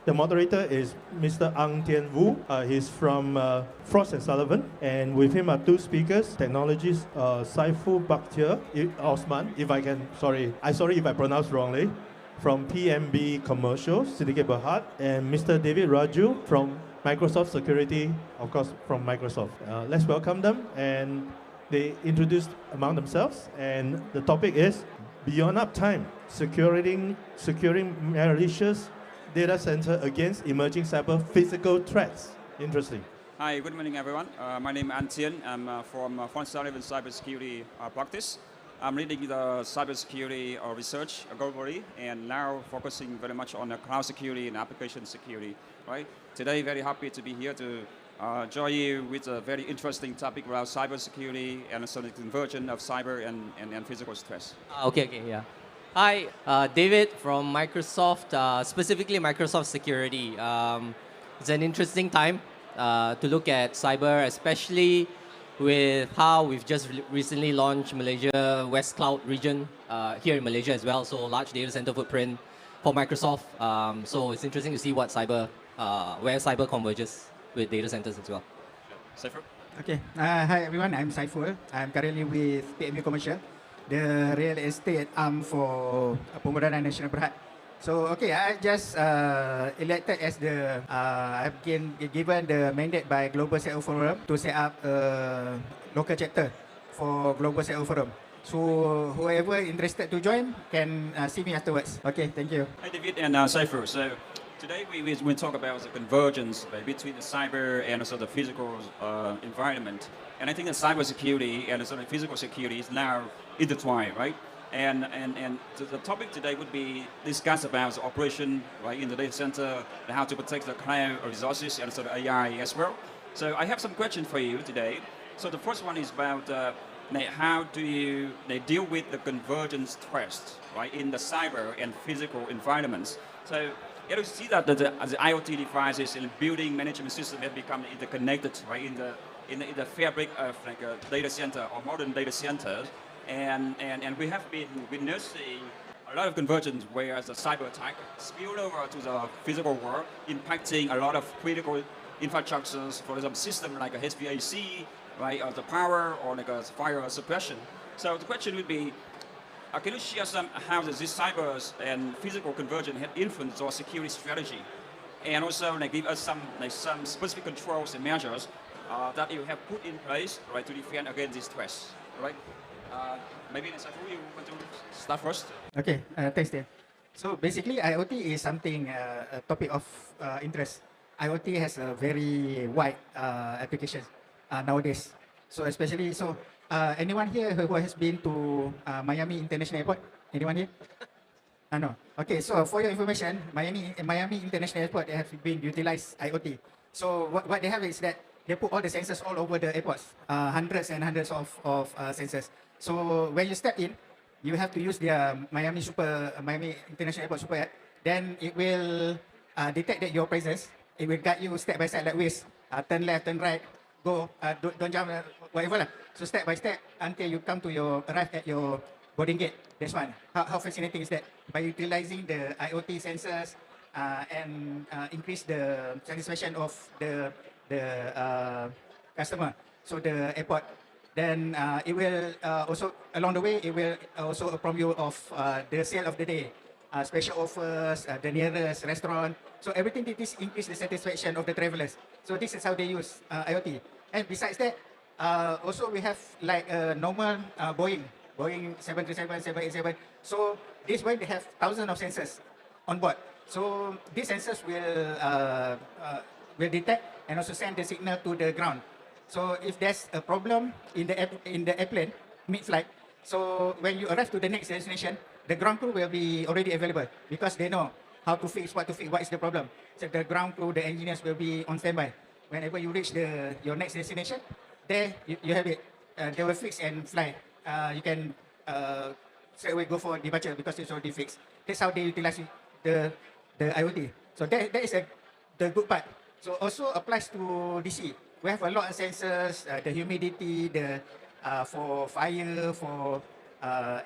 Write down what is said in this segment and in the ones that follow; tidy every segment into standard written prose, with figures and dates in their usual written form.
The moderator is Mr. Anh Tien Vu. He's from Frost & Sullivan. And with him are two speakers, technologists, Saiful Bakhtiar Osman, sorry if I pronounced wrongly, from PNB Commercial, Syndicate Berhad, and Mr. David Rajoo from Microsoft Security, of course, from Microsoft. Let's welcome them. And they introduced among themselves. And the topic is Beyond Uptime, securing Malaysia's data center against emerging cyber physical threats. Interesting. Hi, good morning, everyone. My name is Anh Tien. I'm from Sullivan Cybersecurity Practice. I'm leading the cybersecurity research globally, and now focusing very much on the cloud security and application security. Right? Today, very happy to be here to join you with a very interesting topic around cybersecurity and also the convergence of cyber and physical stress. Yeah. Hi, David from Microsoft, specifically Microsoft Security. It's an interesting time to look at cyber, especially with how we've just recently launched Malaysia West Cloud region here in Malaysia as well. So large data center footprint for Microsoft. So it's interesting to see what where cyber converges with data centers as well. Saiful? Okay. Hi everyone, I'm Saiful. I'm currently with PNB Commercial, the real estate arm for Pemudaran Nasional Berhad. So okay, I just elected as I've been given the mandate by Global CEO Forum to set up a local chapter for Global CEO Forum. So whoever interested to join can see me afterwards. Okay, thank you. Hi David and Saiful. So today we talk about the convergence between the cyber and also the physical environment. And I think the cyber security and also the physical security is now intertwined, right? And the topic today would be discuss about the operation, right, in the data center, and how to protect the cloud resources and also the AI as well. So I have some questions for you today. So the first one is about how do you deal with the convergence threats, right, in the cyber and physical environments. So you see that the IoT devices and building management system have become interconnected, right, in the fabric of like a data center or modern data centers. And we have been witnessing a lot of convergence where the cyber attack spilled over to the physical world, impacting a lot of critical infrastructures, for example, system like a HVAC, right, or the power, or like a fire suppression. So the question would be, can you share how does this cyber and physical convergence have influenced our security strategy? And also give us some specific controls and measures that you have put in place, right, to defend against these threats, right? Maybe Saiful, you want to start first? Okay, thanks, Dave. So basically, IoT is something, a topic of interest. IoT has a very wide application nowadays. So especially, anyone here who has been to Miami International Airport? Anyone here? No. Okay, so for your information, Miami International Airport have been utilized IoT. So what they have is that they put all the sensors all over the airports, hundreds and hundreds of sensors. So when you step in, you have to use their Miami International Airport Super App. Then it will detect that your presence. It will guide you step by step like this. Turn left, turn right, go, don't jump, whatever lah. So step by step until you arrive at your boarding gate. That's one. How fascinating is that? By utilizing the IoT sensors and increase the satisfaction of the customer. So the airport. Then it will also, along the way, it will also inform you of the sale of the day, special offers, the nearest restaurant. So everything this increase the satisfaction of the travelers. So this is how they use IoT. And besides that, also we have like a normal Boeing 737, 787. So this way they have thousands of sensors on board. So these sensors will detect and also send the signal to the ground. So if there's a problem in the airplane mid-flight, so when you arrive to the next destination, the ground crew will be already available because they know how to fix, what is the problem. So the ground crew, the engineers will be on standby. Whenever you reach your next destination, there you have it. They will fix and fly. You can straight away go for departure because it's already fixed. That's how they utilize the IoT. So that is the good part. So also applies to DC. We have a lot of sensors, the humidity, for fire, for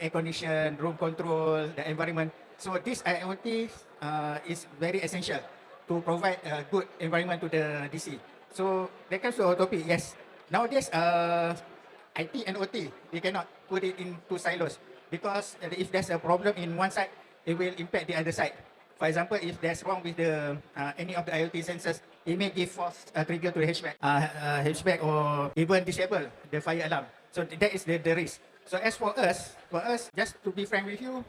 air condition, room control, the environment. So this IoT is very essential to provide a good environment to the DC. So that comes to our topic, yes. Nowadays, IT and OT, we cannot put it into silos because if there's a problem in one side, it will impact the other side. For example, if there's wrong with the any of the IoT sensors, it may give false trigger to the hatchback or even disable the fire alarm. So that is the risk. So as for us, just to be frank with you,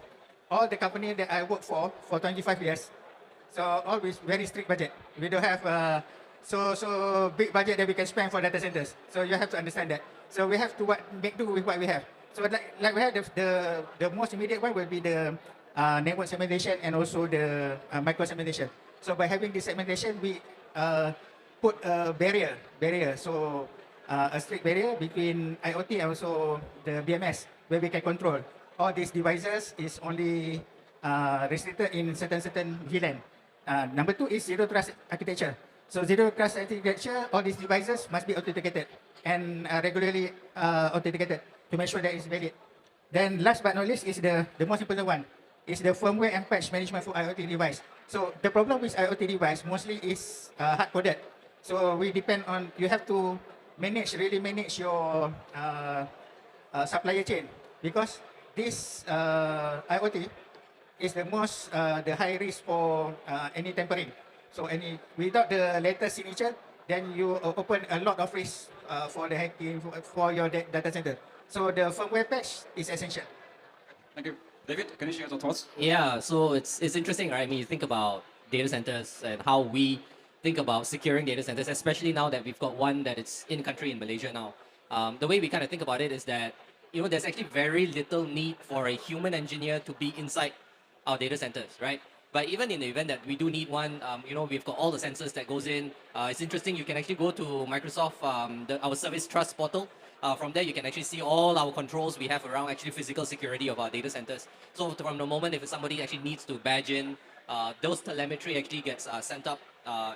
all the company that I work for 25 years, so always very strict budget. We don't have so big budget that we can spend for data centers. So you have to understand that. So we have to make do with what we have. So like we have the most immediate one will be the network segmentation and also the micro segmentation. So by having this segmentation, we put a barrier. So a strict barrier between IoT and also the BMS, where we can control all these devices is only restricted in certain VLAN. Number two is zero trust architecture. So zero trust architecture, all these devices must be authenticated and regularly authenticated to make sure that it's valid. Then last but not least is the most important one, is the firmware and patch management for IoT device. So the problem with IoT device mostly is hard-coded. So we depend on, you have to really manage your supplier chain, because this IoT is the most, the high risk for any tampering. So without the latest signature, then you open a lot of risk for the hacking for your data center. So the firmware patch is essential. Thank you. David, can you share your thoughts? Yeah, so it's interesting, right? I mean, you think about data centers and how we think about securing data centers, especially now that we've got one that it's in country in Malaysia now. The way we kind of think about it is that, there's actually very little need for a human engineer to be inside our data centers, right? But even in the event that we do need one, we've got all the sensors that goes in. It's interesting, you can actually go to Microsoft, our service trust portal. From there, you can actually see all our controls we have around actually physical security of our data centers. So from the moment if somebody actually needs to badge in, those telemetry actually gets sent up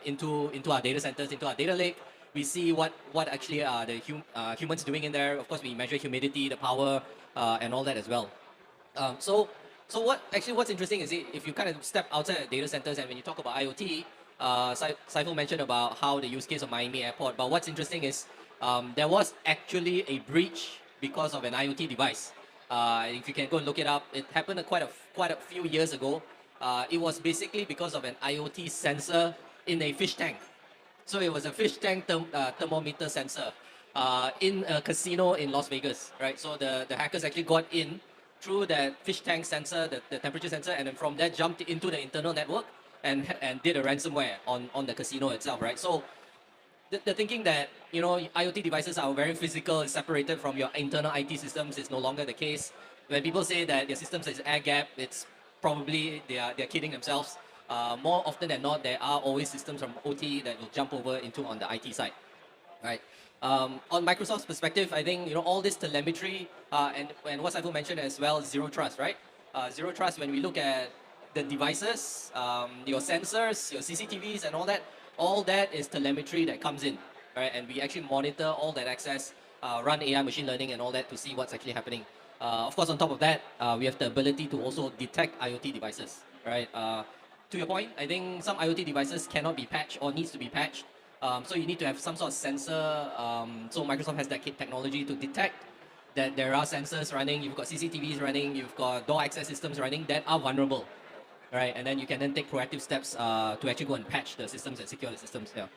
into our data centers, into our data lake. We see what actually are the humans doing in there. Of course, we measure humidity, the power, and all that as well. So what's interesting is if you kind of step outside the data centers and when you talk about IoT, Saiful mentioned about how the use case of Miami Airport. But what's interesting is there was actually a breach because of an IoT device. If you can go and look it up, it happened quite a few years ago. It was basically because of an IoT sensor in a fish tank. So it was a fish tank thermometer sensor in a casino in Las Vegas, right? So the hackers actually got in through that fish tank sensor, the temperature sensor, and then from there jumped into the internal network and did a ransomware on the casino itself, right? So the thinking that IoT devices are very physical and separated from your internal IT systems is no longer the case. When people say that their systems is air gap, it's probably they're kidding themselves. More often than not, there are always systems from OT that will jump over into on the IT side, right? On Microsoft's perspective, I think all this telemetry and what Saiful mentioned as well, zero trust, right? Zero trust when we look at the devices, your sensors, your CCTVs, and all that is telemetry that comes in, right? And we actually monitor all that access, run AI machine learning and all that to see what's actually happening. Of course, on top of that, we have the ability to also detect IoT devices, right? To your point, I think some IoT devices cannot be patched or needs to be patched. So you need to have some sort of sensor. So Microsoft has that technology to detect that there are sensors running, you've got CCTVs running, you've got door access systems running that are vulnerable, right? And then you can then take proactive steps to actually go and patch the systems and secure the systems. Yeah.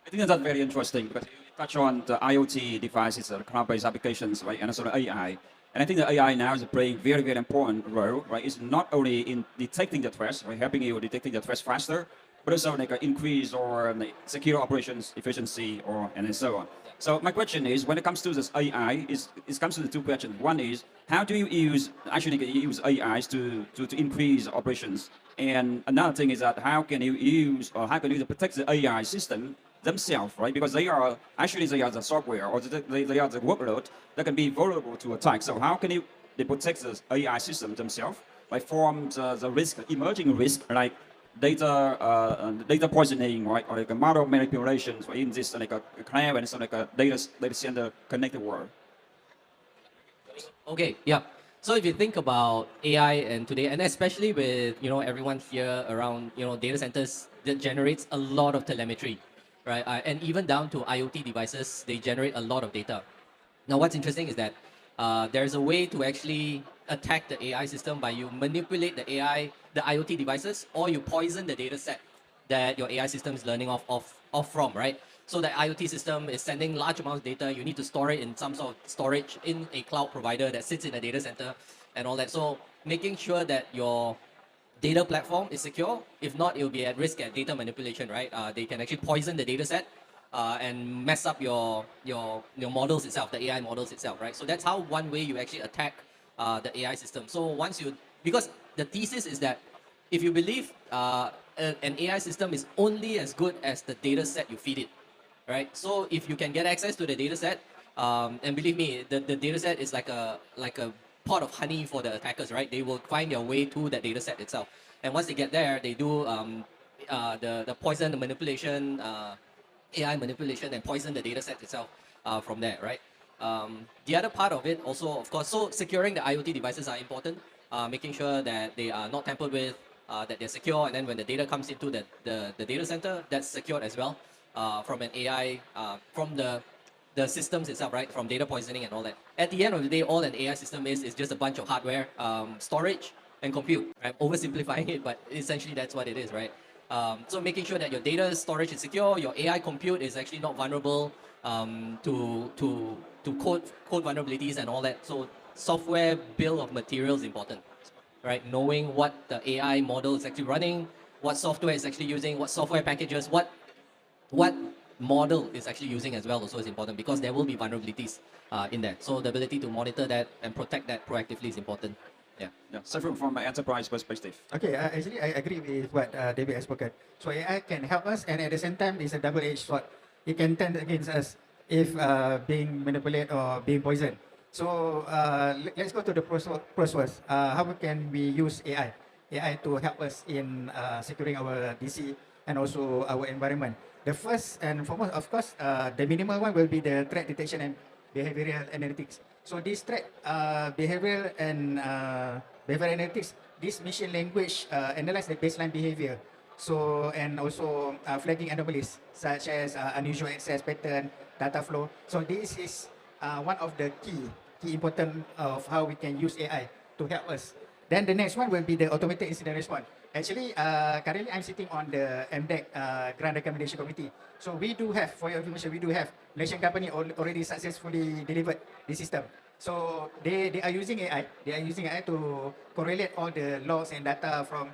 I think that's very interesting because you touch on the IoT devices, cloud-based applications, right, and also the AI. And I think the AI now is playing very, very important role, right? It's not only in detecting the threats, right, helping you detecting the threats faster, but also like increase or secure operations efficiency and so on. So my question is, when it comes to this AI, it comes to the two questions. One is, how do you use AIs to increase operations? And another thing is that how can you protect the AI system themselves, right? Because they are the software or they are the workload that can be vulnerable to attack. So how can they protect the AI system themselves, like from the risk, emerging risk, like data poisoning, right, or like a model manipulations, or in this like a cloud and so like a data center connected world. Okay, yeah. So if you think about AI and today, and especially with everyone here around data centers that generates a lot of telemetry, right? And even down to IoT devices, they generate a lot of data. Now, what's interesting is that there's a way to actually attack the AI system by you manipulate the AI, the IoT devices, or you poison the data set that your AI system is learning off from, right? So the IoT system is sending large amounts of data. You need to store it in some sort of storage in a cloud provider that sits in a data center and all that. So making sure that your data platform is secure. If not, it will be at risk at data manipulation, right? They can actually poison the data set and mess up your models itself, the AI models itself, right? So that's how one way you actually attack the AI system. So once you, because the thesis is that if you believe an AI system is only as good as the data set you feed it, right? So if you can get access to the data set, and believe me, the data set is like a pot of honey for the attackers, right? They will find their way to that data set itself. And once they get there, they do the poison, the manipulation, AI manipulation, and poison the data set itself from there, right? The other part of it also, of course, so securing the IoT devices are important, making sure that they are not tampered with, that they're secure, and then when the data comes into the data center, that's secured as well from an AI, from the systems itself, right? From data poisoning and all that. At the end of the day, all an AI system is just a bunch of hardware, storage, and compute. I'm oversimplifying it, but essentially that's what it is, right? So making sure that your data storage is secure, your AI compute is actually not vulnerable to code vulnerabilities and all that. So software bill of materials is important, right? Knowing what the AI model is actually running, what software is actually using, what software packages, what model is actually using as well also is important because there will be vulnerabilities in that. So the ability to monitor that and protect that proactively is important. Yeah. Yeah. So from an enterprise perspective. Okay, actually I agree with what David has spoken. So AI can help us, and at the same time, it's a double-edged sword. It can turn against us if being manipulated or being poisoned. So let's go to the pros first. How can we use AI to help us in securing our DC and also our environment? The first and foremost, of course, the minimal one will be the threat detection and behavioral analytics. So this threat behavioral and behavioral analytics, this machine language analyze the baseline behavior. So and also flagging anomalies such as unusual access pattern, data flow. So this is one of the key important of how we can use AI to help us. Then the next one will be the automated incident response. Actually, currently I'm sitting on the MDEC Grant Recommendation Committee. So we do have, for your information, we do have Malaysian company already successfully delivered the system. So they are using AI. They are using AI to correlate all the logs and data from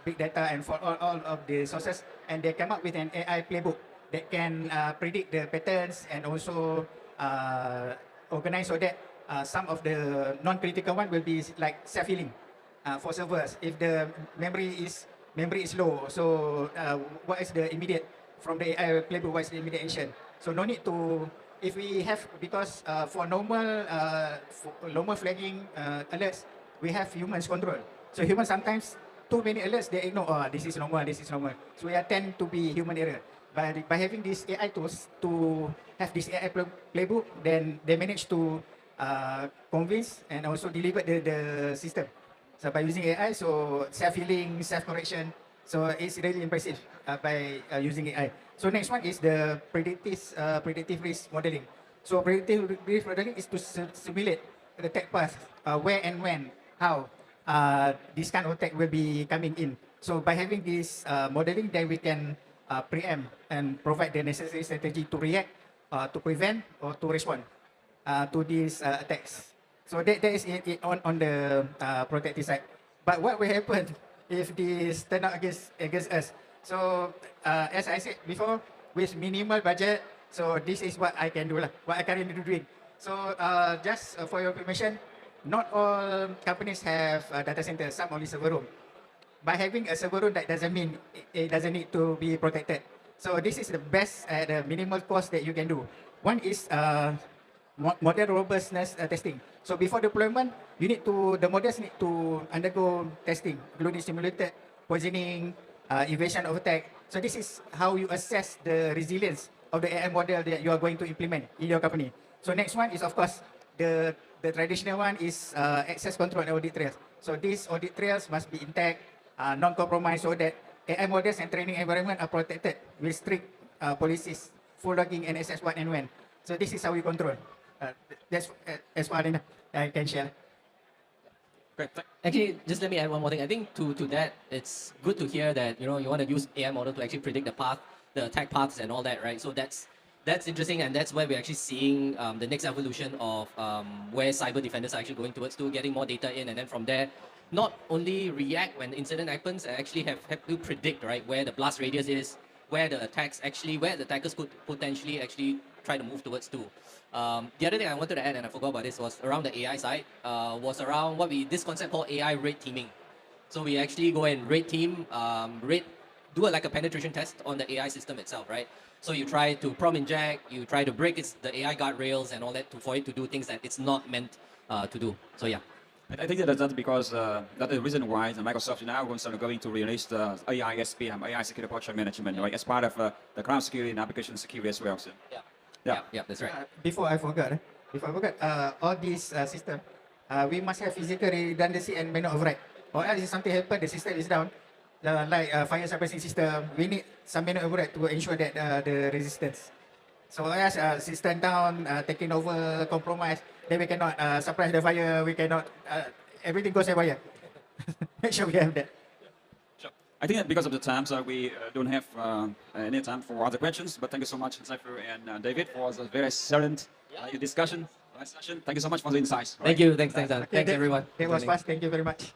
big data and for all of the sources, and they come up with an AI playbook that can predict the patterns and also organize so that some of the non-critical one will be like self-healing for servers. If the memory is low, so what is the immediate from the AI playbook? What is the immediate action? So no need to, if we have, because for normal flagging alerts, we have humans control. So humans sometimes too many alerts they ignore. Oh, this is normal. So we tend to be human error. By having this AI tools to have this AI playbook, then they manage to convince and also deliver the system. So by using AI, so self-healing, self-correction, so it's really impressive by using AI. So next one is the predictive risk modeling. So predictive risk modeling is to simulate the attack path, where and when, how this kind of attack will be coming in. So by having this modeling, then we can preempt and provide the necessary strategy to react, to prevent, or to respond to these attacks. So that is it on the protective side. But what will happen if this turn out against us? So as I said before, with minimal budget, so this is what I can do, what I currently doing. So just for your information, not all companies have data centers, some only server room. By having a server room, that doesn't mean it doesn't need to be protected. So this is the best at the minimal cost that you can do. One is model robustness testing. So before deployment, the models need to undergo testing, including simulated poisoning, evasion of attack. So this is how you assess the resilience of the AI model that you are going to implement in your company. So next one is, of course, the traditional one is access control and audit trails. So these audit trails must be intact, non-compromised, so that AI models and training environment are protected with strict policies, full logging and access what and when. So this is how we control. That's as far as I can share. Great. Actually, just let me add one more thing. I think to that, it's good to hear that you want to use AI model to actually predict the path, the attack paths, and all that, right? So that's interesting, and that's where we're actually seeing the next evolution of where cyber defenders are actually going towards to getting more data in, and then from there, not only react when the incident happens, and actually have to predict, right, where the blast radius is, where the attackers could potentially actually try to move towards to. The other thing I wanted to add, and I forgot about this, was around the AI side, was around this concept called AI red teaming. So we actually go and red team, do like a penetration test on the AI system itself, right? So you try to prompt inject, you try to break the AI guardrails and all that for it to do things that it's not meant to do. So yeah. I think that's because that's the reason why Microsoft is now going to release the AI SPM, AI Security Posture Management, right, as part of the cloud security and application security as well. So. Yeah, that's right. Before I forgot, all these system, we must have physical redundancy and manual override. Or else if something happen, the system is down. Like fire suppressing system, we need some manual override to ensure that the resistance. So as system down, taking over, compromise, then we cannot suppress the fire. We cannot. Everything goes haywire. Make sure we have that. Sure. I think that because of the time, so we don't have any time for other questions. But thank you so much, Saiful and David, for the very excellent discussion. Thank you so much for the insights. Thank you. Thanks, everyone. It was fast. Thank you very much.